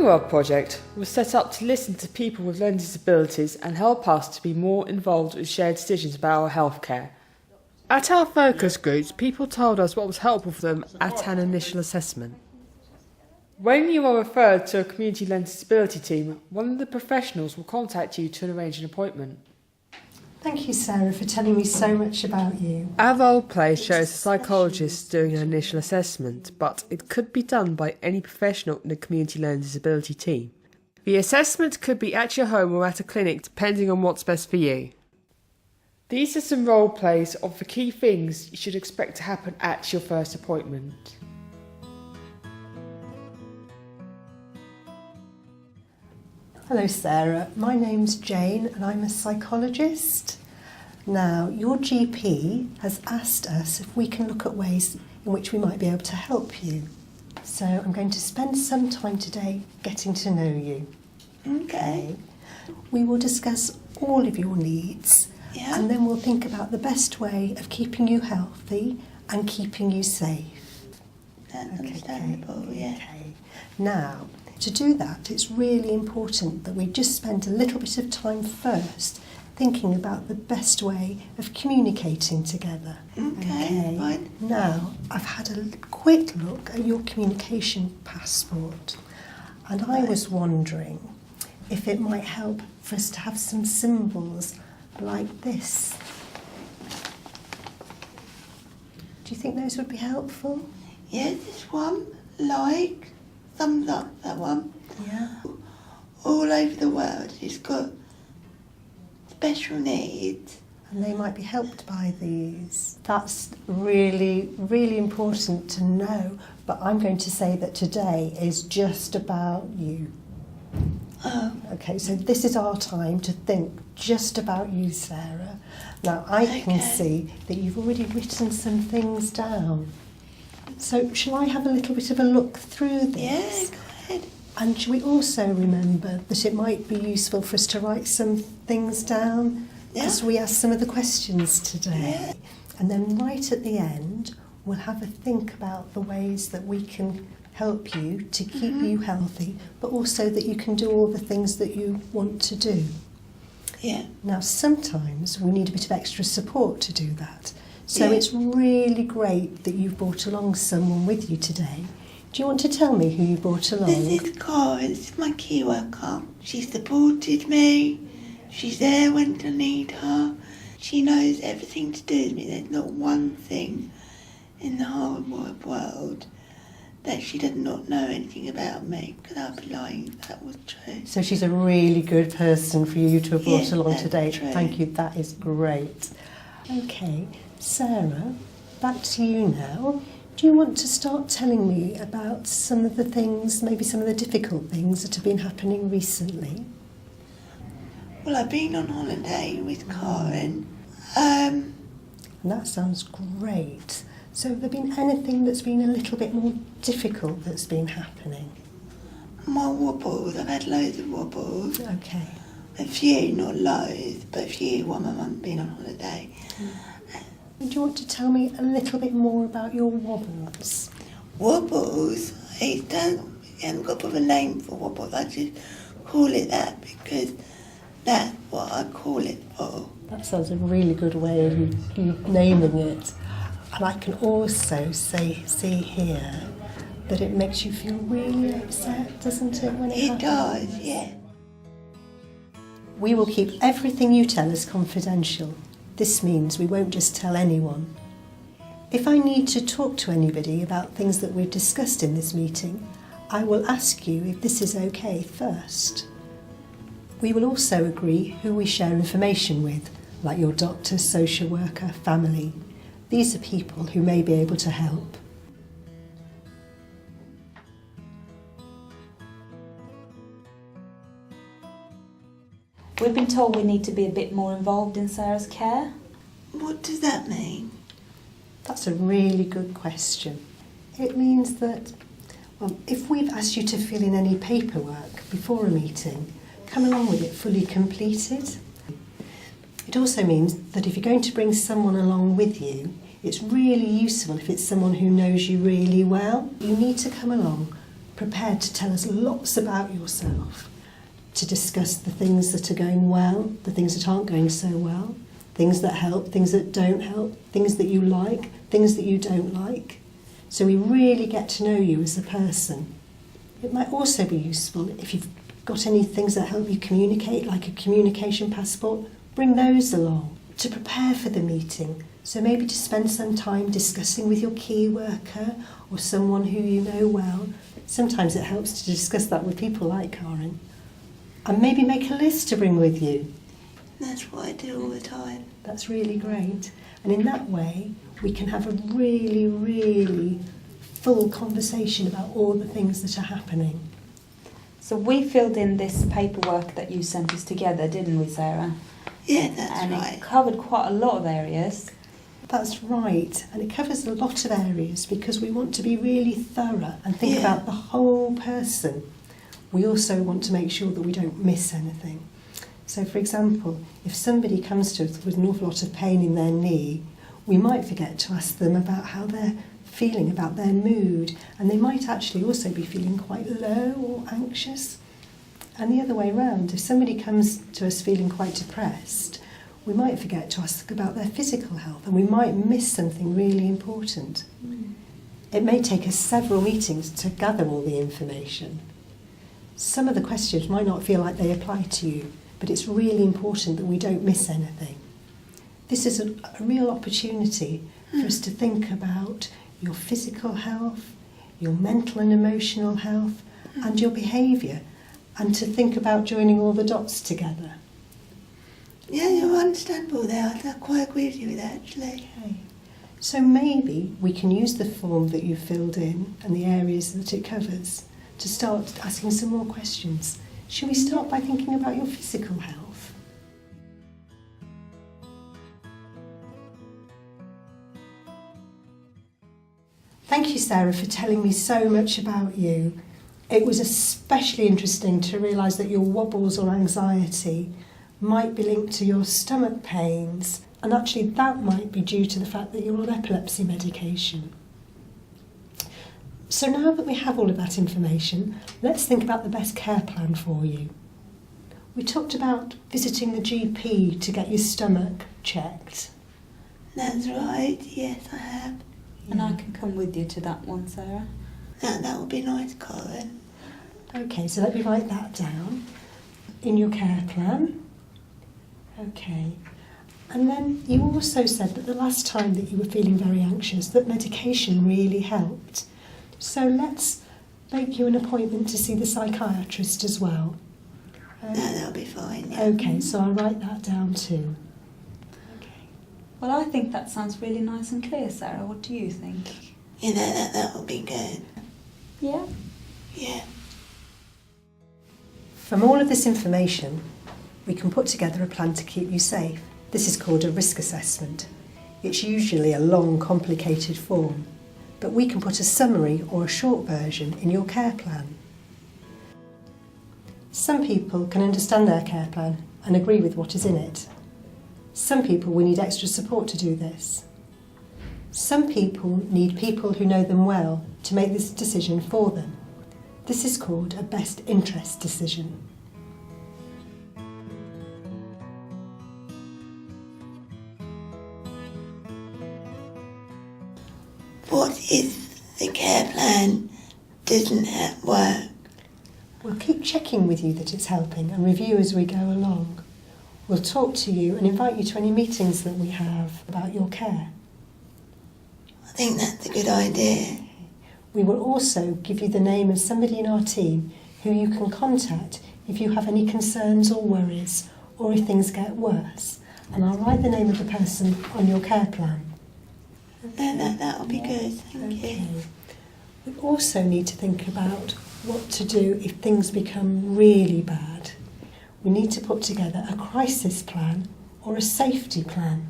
World project was set up to listen to people with learning disabilities and help us to be more involved in shared decisions about our healthcare. At our focus groups, people told us what was helpful for them at an initial assessment. When you are referred to a community learning disability team, one of the professionals will contact you to arrange an appointment. Thank you, Sarah, for telling me so much about you. Our role play shows a psychologist doing an initial assessment, but it could be done by any professional in the community learning disability team. The assessment could be at your home or at a clinic, depending on what's best for you. These are some role plays of the key things you should expect to happen at your first appointment. Hello, Sarah. My name's Jane and I'm a psychologist. Now, your GP has asked us if we can look at ways in which we might be able to help you. So I'm going to spend some time today getting to know you. Okay. We will discuss all of your needs, and then we'll think about the best way of keeping you healthy and keeping you safe. That's understandable, yeah. Okay. Now, to do that, it's really important that we just spend a little bit of time first thinking about the best way of communicating together. Okay, fine. Now, I've had a quick look at your communication passport, and I was wondering if it might help for us to have some symbols like this. Do you think those would be helpful? Yeah, this one, like, thumbs up, that one. Yeah. All over the world, it's got special needs. And they might be helped by these. That's really, really important to know. But I'm going to say that today is just about you. Oh. Okay, so this is our time to think just about you, Sarah. Now, I can see that you've already written some things down. So shall I have a little bit of a look through this? Yeah, go ahead. And shall we also remember that it might be useful for us to write some things down as we ask some of the questions today? Yeah. And then right at the end, we'll have a think about the ways that we can help you to keep you healthy, but also that you can do all the things that you want to do. Yeah. Now, sometimes we need a bit of extra support to do that. So it's really great that you've brought along someone with you today. Do you want to tell me who you brought along? This is Karen, this is my key worker. She supported me. She's there when I need her. She knows everything to do with me. There's not one thing in the whole wide world that she does not know anything about me, because I'd be lying if that was true. So she's a really good person for you to have brought along that's today. true. Thank you, that is great. Okay, Sarah, back to you now. Do you want to start telling me about some of the things, maybe some of the difficult things that have been happening recently? Well, I've been on holiday with Karen. And that sounds great. So have there been anything that's been a little bit more difficult that's been happening? My wobbles, I've had loads of wobbles. Okay. A few, not loads, but a few while my mum's been on holiday. Do you want to tell me a little bit more about your wobbles? Wobbles? I haven't got a proper name for wobbles. I just call it that because that's what I call it for. That sounds a really good way of you naming it. And I can also see here that it makes you feel really upset, doesn't it, when it happens? It does, yeah. We will keep everything you tell us confidential. This means we won't just tell anyone. If I need to talk to anybody about things that we've discussed in this meeting, I will ask you if this is okay first. We will also agree who we share information with, like your doctor, social worker, family. These are people who may be able to help. We've been told we need to be a bit more involved in Sarah's care. What does that mean? That's a really good question. It means that, well, if we've asked you to fill in any paperwork before a meeting, come along with it fully completed. It also means that if you're going to bring someone along with you, it's really useful if it's someone who knows you really well. You need to come along prepared to tell us lots about yourself, to discuss the things that are going well, the things that aren't going so well, things that help, things that don't help, things that you like, things that you don't like. So we really get to know you as a person. It might also be useful if you've got any things that help you communicate, like a communication passport, bring those along to prepare for the meeting. So maybe to spend some time discussing with your key worker or someone who you know well. Sometimes it helps to discuss that with people like Karen. And maybe make a list to bring with you. That's what I do all the time. That's really great. And in that way, we can have a really, really full conversation about all the things that are happening. So we filled in this paperwork that you sent us together, didn't we, Sarah? Yeah, that's and right. It covered quite a lot of areas. That's right. And it covers a lot of areas because we want to be really thorough and think Yeah. about the whole person. We also want to make sure that we don't miss anything. So, for example, if somebody comes to us with an awful lot of pain in their knee, we might forget to ask them about how they're feeling, about their mood, and they might actually also be feeling quite low or anxious. And the other way round, if somebody comes to us feeling quite depressed, we might forget to ask about their physical health, and we might miss something really important. It may take us several meetings to gather all the information. Some of the questions might not feel like they apply to you, but it's really important that we don't miss anything. This is a real opportunity for us to think about your physical health, your mental and emotional health, and your behaviour, and to think about joining all the dots together. Yeah, you're understandable there. I quite agree with you with that, actually. Okay. So maybe we can use the form that you've filled in and the areas that it covers to start asking some more questions. Shall we start by thinking about your physical health? Thank you, Sarah, for telling me so much about you. It was especially interesting to realise that your wobbles or anxiety might be linked to your stomach pains, and actually that might be due to the fact that you're on epilepsy medication. So now that we have all of that information, let's think about the best care plan for you. We talked about visiting the GP to get your stomach checked. That's right, yes, I have. And I can come with you to that one, Sarah. That would be nice, Colin. Okay, so let me write that down in your care plan. Okay. And then you also said that the last time that you were feeling very anxious, that medication really helped. So let's make you an appointment to see the psychiatrist as well. That'll be fine, yeah. Okay, so I'll write that down too. Okay. Well, I think that sounds really nice and clear, Sarah. What do you think? Yeah, that will be good. Yeah? Yeah. From all of this information, we can put together a plan to keep you safe. This is called a risk assessment. It's usually a long, complicated form, but we can put a summary or a short version in your care plan. Some people can understand their care plan and agree with what is in it. Some people will need extra support to do this. Some people need people who know them well to make this decision for them. This is called a best interest decision. What if the care plan doesn't work? We'll keep checking with you that it's helping and review as we go along. We'll talk to you and invite you to any meetings that we have about your care. I think that's a good idea. We will also give you the name of somebody in our team who you can contact if you have any concerns or worries, or if things get worse. And I'll write the name of the person on your care plan. That'll be good, thank you. We also need to think about what to do if things become really bad. We need to put together a crisis plan or a safety plan.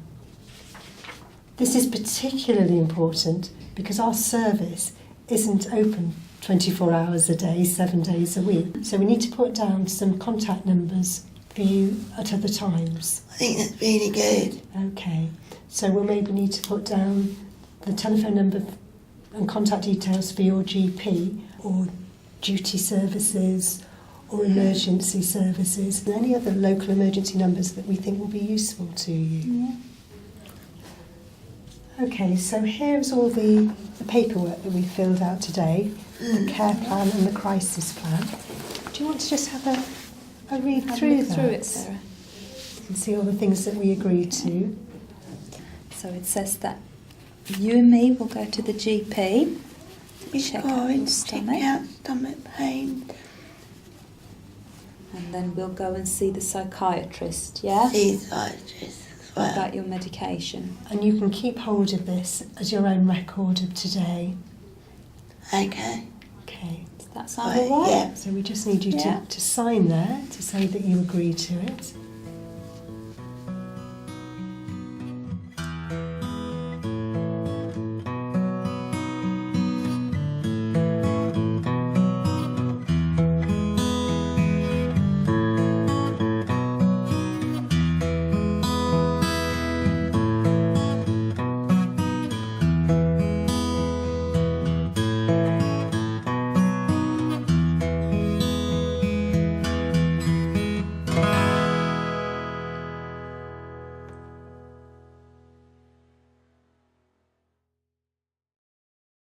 This is particularly important because our service isn't open 24 hours a day, 7 days a week. So we need to put down some contact numbers for you at other times. I think that's really good. Okay, so we'll maybe need to put down the telephone number and contact details for your GP or duty services or emergency services, and any other local emergency numbers that we think will be useful to you. Yeah. Okay, so here's all the paperwork that we filled out today, the care plan and the crisis plan. Do you want to just have a read through that? it, Sarah. And see all the things that we agreed to. So it says that you and me will go to the GP, check out your stomach, check out stomach pain. and then we'll go and see the psychiatrist, yeah? See psychiatrist as well. About your medication. And you can keep hold of this as your own record of today. Okay. Okay. Does that sound alright? Yeah. So we just need you Yeah. to sign there to say that you agree to it.